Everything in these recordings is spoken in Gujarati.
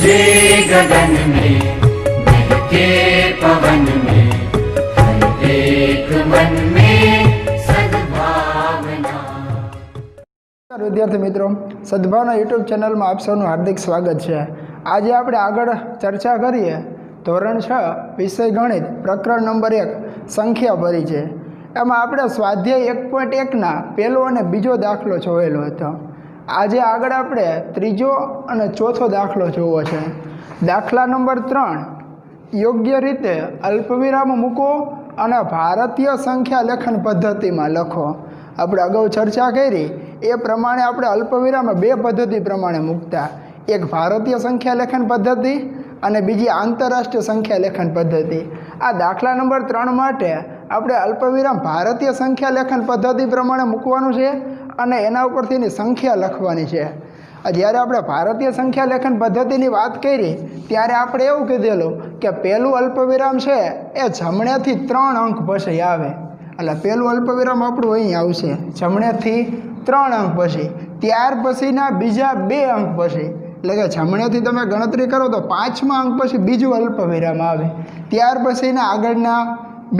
जे गगन में बहके पवन में हर एक मन में सद्भावना। विद्यार्थी मित्रों, सद्भावना यूट्यूब चैनल में आप सबનું हार्दिक स्वागत है। आज આપણે આગળ ચર્ચા કરીએ ધોરણ 6 વિષય ગણિત પ્રકરણ નંબર 1 સંખ્યા પરિચય। એમાં આપણે સ્વાધ્યાય 1.1 ના પહેલો અને બીજો દાખલો જોયેલો હતો। આજે આગળ આપણે ત્રીજો અને ચોથો દાખલો જોવો છે। દાખલા નંબર 3 યોગ્ય રીતે અલ્પવિરામ મૂકો અને ભારતીય સંખ્યા લેખન પદ્ધતિમાં લખો। આપણે અગાઉ ચર્ચા કરી એ પ્રમાણે આપણે અલ્પવિરામ બે પદ્ધતિ પ્રમાણે મૂકતા, એક ભારતીય સંખ્યા લેખન પદ્ધતિ અને બીજી આંતરરાષ્ટ્રીય સંખ્યા લેખન પદ્ધતિ। આ દાખલા નંબર 3 માટે આપણે અલ્પવિરામ ભારતીય સંખ્યા લેખન પદ્ધતિ પ્રમાણે મૂકવાનું છે અને એના ઉપરથી એની સંખ્યા લખવાની છે। જ્યારે આપણે ભારતીય સંખ્યા લેખન પદ્ધતિની વાત કરી ત્યારે આપણે એવું કીધેલું કે પહેલું અલ્પવિરામ છે એ જમણેથી 3 અંક પછી આવે। એટલે પહેલું અલ્પવિરામ આપણું અહીં આવશે જમણેથી 3 અંક પછી, ત્યાર પછીના બીજા 2 અંક પછી, એટલે કે જમણેથી તમે ગણતરી કરો તો 5મા અંક પછી બીજું અલ્પવિરામ આવે, ત્યાર પછીના આગળના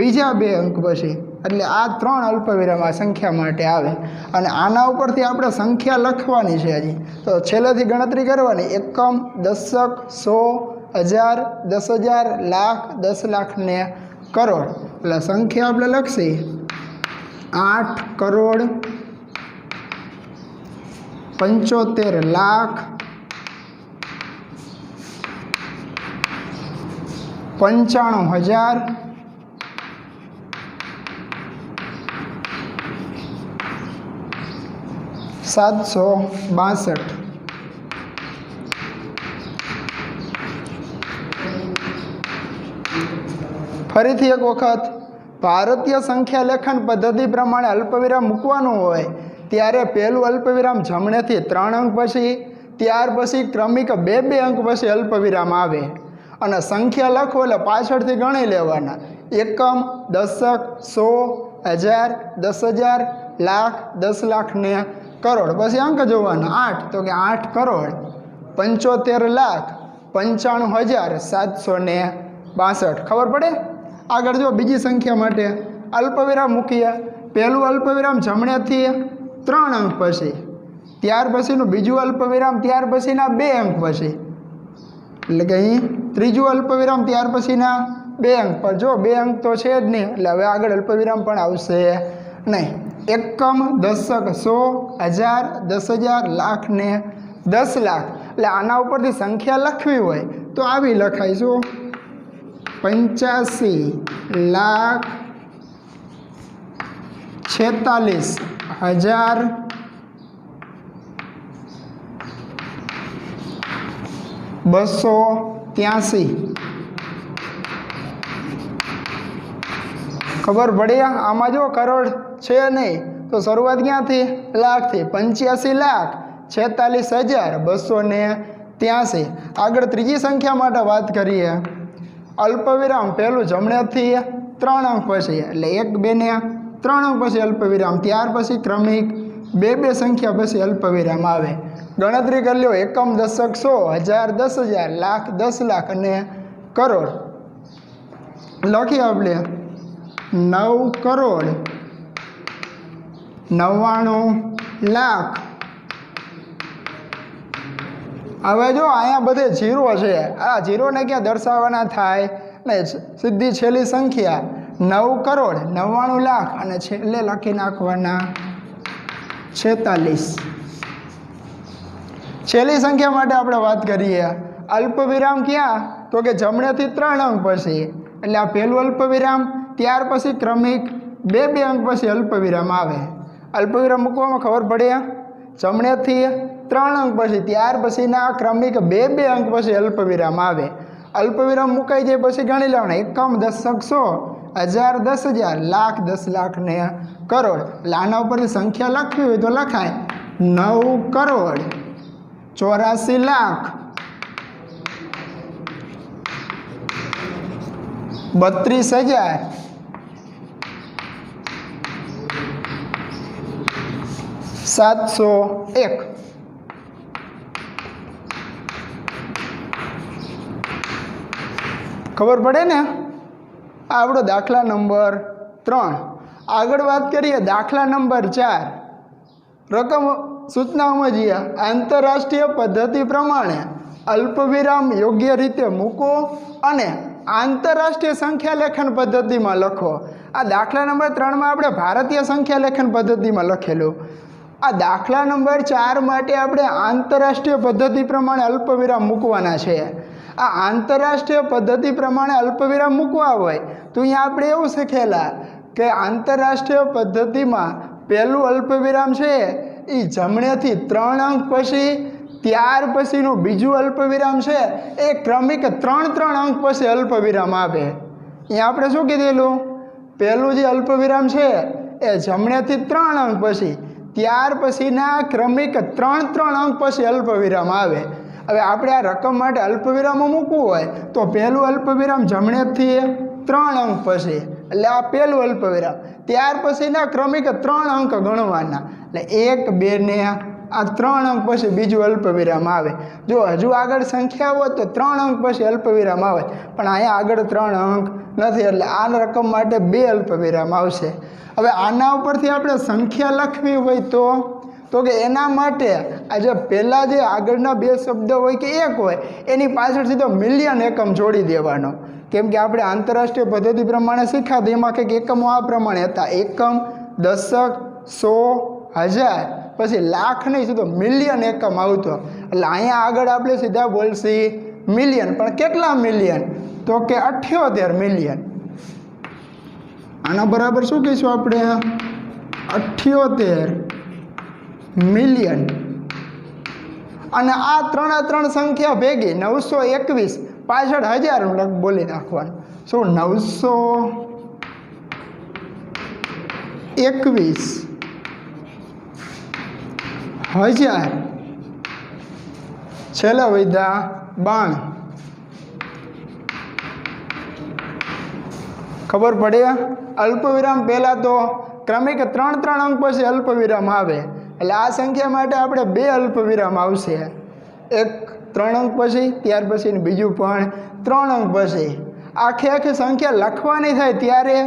બીજા 2 અંક પછી, એટલે આ 3 અલ્પવિરામ આ સંખ્યા માટે આવે। અને આના ઉપરથી આપણે સંખ્યા લખવાની છે હજી, તો છેલ્લેથી ગણતરી કરવાની, એકમ, દશક, 100, 1000, 10,000, લાખ, 10 લાખ ને કરોડ। એટલે સંખ્યા આપણે લખશી 8 કરોડ 75 લાખ 95,000 762। ફરીથી એક વખત ભારતીય સંખ્યા લેખન પદ્ધતિ પ્રમાણે અલ્પવિરામ મૂકવાનું હોય ત્યારે પહેલું અલ્પવિરામ જમણેથી 3 અંક પછી, ત્યાર પછી ક્રમિક 2 અંક પછી અલ્પવિરામ આવે અને સંખ્યા લખો એટલે પાછળથી ગણી લેવાના, એકમ, દશક, 100, 1000, 10,000, લાખ, 10 લાખ ને કરોડ। પછી અંક જોવાના 8, તો કે 8 કરોડ 75 લાખ 95,762। ખબર પડે? આગળ જો બીજી સંખ્યા માટે અલ્પવિરામ મૂકીએ, પહેલું અલ્પવિરામ જમણેથી 3 અંક પછી, ત્યાર પછીનું બીજું અલ્પવિરામ ત્યાર પછીના 2 અંક પછી, એટલે કે અહીં ત્રીજું અલ્પવિરામ ત્યાર પછીના 2 અંક પર। જો 2 અંક તો છે જ નહીં એટલે હવે આગળ અલ્પવિરામ પણ આવશે નહીં। એકમ, દશક, 100, 1000, 10,000, લાખ ને 10 લાખ। એટલે આના ઉપરથી સંખ્યા લખવી હોય તો આવી લખાય, શું 85 લાખ 46,000 283। ખબર પડી? આમાં જો કરોડ છે નહીં તો શરૂઆત ક્યાંથી? લાખથી, 85 લાખ 46,283। આગળ ત્રીજી સંખ્યા માટે વાત કરીએ, અલ્પવિરામ પહેલું જમણેથી 3 અંક પછી, એટલે 1, 2 ને 3 અંક પછી અલ્પવિરામ, ત્યાર પછી ક્રમિક 2 સંખ્યા પછી અલ્પવિરામ આવે। ગણતરી કરી લો, એકમ, દશક, 100, 1000, 10,000, લાખ, 10 લાખ અને કરોડ। લખીએ આપણે 9 કરોડ 99 લાખ। હવે જો અહીંયા બધે જીરો છે, આ જીરોને ક્યાં દર્શાવવાના થાય ને, સીધી છેલ્લી સંખ્યા 9 કરોડ 99 લાખ અને છેલ્લે લખી નાખવાના 46। છેલ્લી સંખ્યા માટે આપણે વાત કરીએ, અલ્પવિરામ ક્યાં? તો કે જમણેથી 3 અંક પછી, એટલે આ પહેલું અલ્પવિરામ, ત્યાર પછી ક્રમિક 2 અંક પછી અલ્પવિરામ આવે। અલ્પવિરામ મૂકવામાં ખબર પડે, જમણેથી 3 અંક પછી, ત્યાર પછીના ક્રમિક 2 અંક પછી અલ્પવિરામ આવે। અલ્પવિરામ મુકાઈ જાય પછી ગણી લેવાના, એકમ, દશક, 100, 1000, 10,000, લાખ, 10 લાખ ને કરોડ। એટલે આના ઉપરથી સંખ્યા લખવી હોય તો લખાય 9 કરોડ 84 લાખ 32,000 701। ખબર પડે ને? આ આપણો દાખલા નંબર 3. આગળ વાત કરીએ દાખલા નંબર 4. રકમ સૂચનાઓમાં જઈએ. આંતરરાષ્ટ્રીય પદ્ધતિ પ્રમાણે અલ્પવિરામ યોગ્ય રીતે મૂકો અને આંતરરાષ્ટ્રીય સંખ્યા લેખન પદ્ધતિમાં લખો. આ દાખલા નંબર 3માં આપણે ભારતીય સંખ્યા લેખન પદ્ધતિમાં લખેલું. આ દાખલા નંબર 4 માટે આપણે આંતરરાષ્ટ્રીય પદ્ધતિ પ્રમાણે અલ્પવિરામ મૂકવાના છે. આ આંતરરાષ્ટ્રીય પદ્ધતિ પ્રમાણે અલ્પવિરામ મૂકવા હોય તો અહીંયા આપણે એવું શીખેલા કે આંતરરાષ્ટ્રીય પદ્ધતિમાં પહેલું અલ્પવિરામ છે એ જમણેથી 3 અંક પછી, ત્યાર પછીનું બીજું અલ્પવિરામ છે એ ક્રમિક 3 અંક પછી અલ્પવિરામ આવે. અહીંયા આપણે શું કીધેલું? પહેલું જે અલ્પવિરામ છે એ જમણેથી 3 અંક પછી, ત્યાર પછીના ક્રમિક 3 અંક પછી અલ્પવિરામ આવે. હવે આપણે આ રકમ માટે અલ્પવિરામો મૂકવું હોય તો પહેલું અલ્પવિરામ જમણેથી 3 અંક પછી, એટલે આ પહેલું અલ્પવિરામ. ત્યાર પછીના ક્રમિક 3 અંક ગણવાના, એટલે 1, 2 ને આ 3 અંક પછી બીજું અલ્પવિરામ આવે. જો હજુ આગળ સંખ્યા હોય તો 3 અંક પછી અલ્પવિરામ આવે, પણ અહીંયા આગળ 3 અંક નથી, એટલે આ રકમ માટે 2 અલ્પવિરામ આવશે. હવે આના ઉપરથી આપણે સંખ્યા લખવી હોય તો કે એના માટે આ જે પહેલાં જે આગળના 2 શબ્દ હોય કે 1 હોય એની પાછળ સીધો મિલિયન એકમ જોડી દેવાનો. કેમ કે આપણે આંતરરાષ્ટ્રીય પદ્ધતિ પ્રમાણે શીખ્યા એમાં કંઈક એકમો આ પ્રમાણે હતા: એકમ, દશક, 100, 1000, પછી લાખ નહીં, સીધો મિલિયન એકમ આવતો. એટલે અહીંયા આગળ આપણે સીધા બોલશી મિલિયન. પણ કેટલા મિલિયન? તો કે 78 મિલિયન. આના બરાબર શું કહીશું આપણે? 78 મિલિયન. અને આ 3 સંખ્યા ભેગી 921 પાછળ 1000 બોલી નાખવાનું. શું? 921 1000 છેલ્લા વૈધા 92. ખબર પડે? અલ્પવિરામ પહેલાં તો ક્રમિક 3 અંક પછી અલ્પવિરામ આવે, એટલે આ સંખ્યા માટે આપણે 2 અલ્પવિરામ આવશે. એક 3 અંક પછી, ત્યાર પછી બીજું પણ 3 અંક પછી. આખી સંખ્યા લખવાની થાય ત્યારે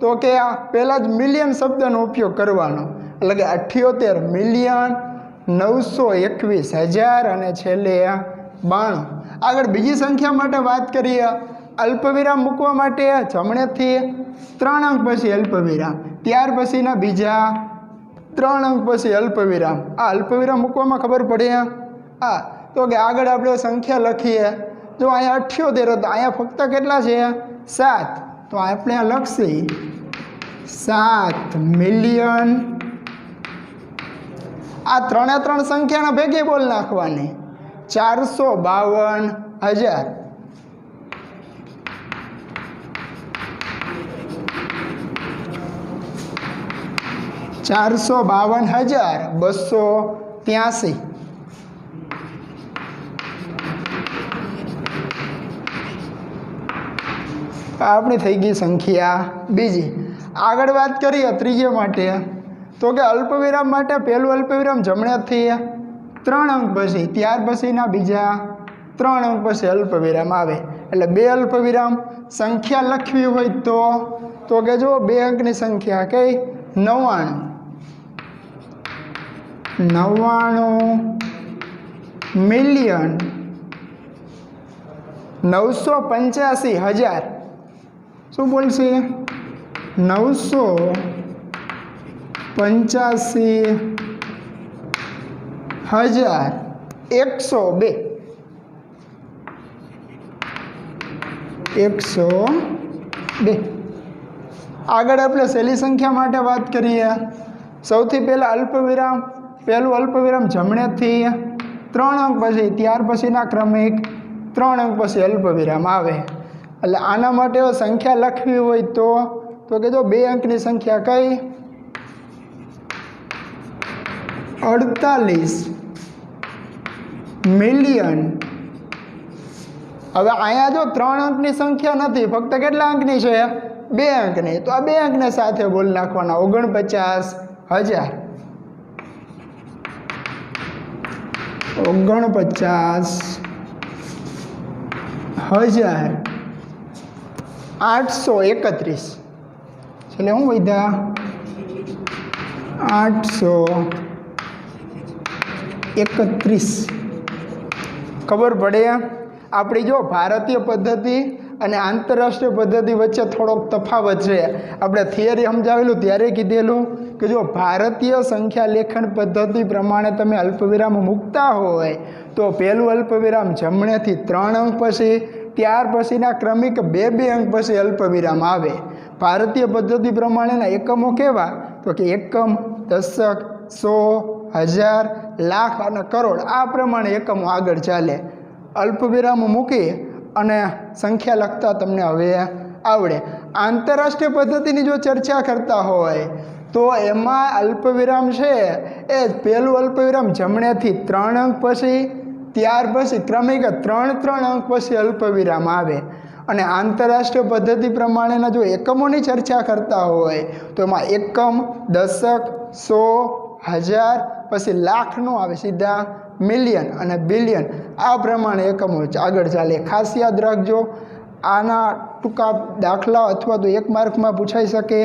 તો કે આ પહેલાં જ મિલિયન શબ્દનો ઉપયોગ કરવાનો, એટલે કે 78 મિલિયન 921,000 અને છેલ્લે 92. આગળ બીજી સંખ્યા માટે વાત કરીએ. અલ્પવિરામ મૂકવા માટે જમણેથી 3 અંક પછી અલ્પવિરામ, ત્યાર પછીના બીજા 3 અંક પછી અલ્પવિરામ. આ અલ્પવિરામ મૂકવામાં ખબર પડે? હા, તો કે આગળ આપણે સંખ્યા લખીએ. જો અહીંયા 78 હતો, અહીંયા ફક્ત કેટલા છે? 7. તો આપણે આ લખશી 7 મિલિયન. આ 3 સંખ્યાના ભેગી બોલ નાખવાની. 452,000. $452,283. આપણી થઈ ગઈ સંખ્યા બીજી. આગળ વાત કરીએ ત્રીજી માટે. તો કે અલ્પવિરામ માટે પહેલું અલ્પવિરામ જમણેથી 3 અંક પછી, ત્યાર પછીના બીજા 3 અંક પછી અલ્પવિરામ આવે, એટલે 2 અલ્પવિરામ. સંખ્યા લખવી હોય તો કે જો 2 અંકની સંખ્યા કઈ? 99 મિલિયન 985,000. શું બોલશે? 985,102. 102. આગળ આપણે સહેલી સંખ્યા માટે વાત કરીએ. સૌથી પહેલાં અલ્પવિરામ, પહેલું અલ્પવિરામ જમણેથી 3 અંક પછી, ત્યાર પછીના ક્રમિક 3 અંક પછી અલ્પવિરામ આવે. એટલે આના માટે સંખ્યા લખવી હોય તો કે જો 2 અંકની સંખ્યા કઈ? 48 મિલિયન. હવે અહીંયા જો 3 અંકની સંખ્યા નથી, ફક્ત કેટલા અંકની છે? 2 અંકની. તો આ 2 અંકને સાથે બોલ નાખવાના. 49,000. 49,000. 831 એટલે શું વધ્યા 831 ખબર પડે આપણી જો ભારતીય પદ્ધતિ અને આંતરરાષ્ટ્રીય પદ્ધતિ વચ્ચે થોડોક તફાવત છે આપણે થિયરી સમજાવેલું ત્યારે કીધેલું કે જો ભારતીય સંખ્યા લેખન પદ્ધતિ પ્રમાણે તમે અલ્પવિરામ મૂકતા હોય તો પહેલું અલ્પવિરામ જમણેથી 3 અંક પછી ત્યાર પછીના ક્રમિક 2 અંક પછી અલ્પવિરામ આવે ભારતીય પદ્ધતિ પ્રમાણેના એકમો કેવા તો કે એકમ દશક 100 હજાર લાખ અને કરોડ આ પ્રમાણે એકમો આગળ ચાલે અલ્પવિરામ મૂકી અને સંખ્યા લખતા તમને હવે આવડે આંતરરાષ્ટ્રીય પદ્ધતિની જો ચર્ચા કરતા હોય તો એમાં અલ્પવિરામ છે એ પહેલું અલ્પવિરામ જમણેથી 3 અંક પછી ત્યાર પછી ક્રમિક 3 અંક પછી અલ્પવિરામ આવે અને આંતરરાષ્ટ્રીય પદ્ધતિ પ્રમાણેના જો એકમોની ચર્ચા કરતા હોય તો એમાં એકમ દશક 100 હજાર પછી લાખનો આવે સીધા મિલિયન અને બિલિયન આ પ્રમાણે એકમો આગળ ચાલે ખાસ યાદ રાખજો આના ટૂંકા દાખલા અથવા તો 1 માર્કમાં પૂછાઈ શકે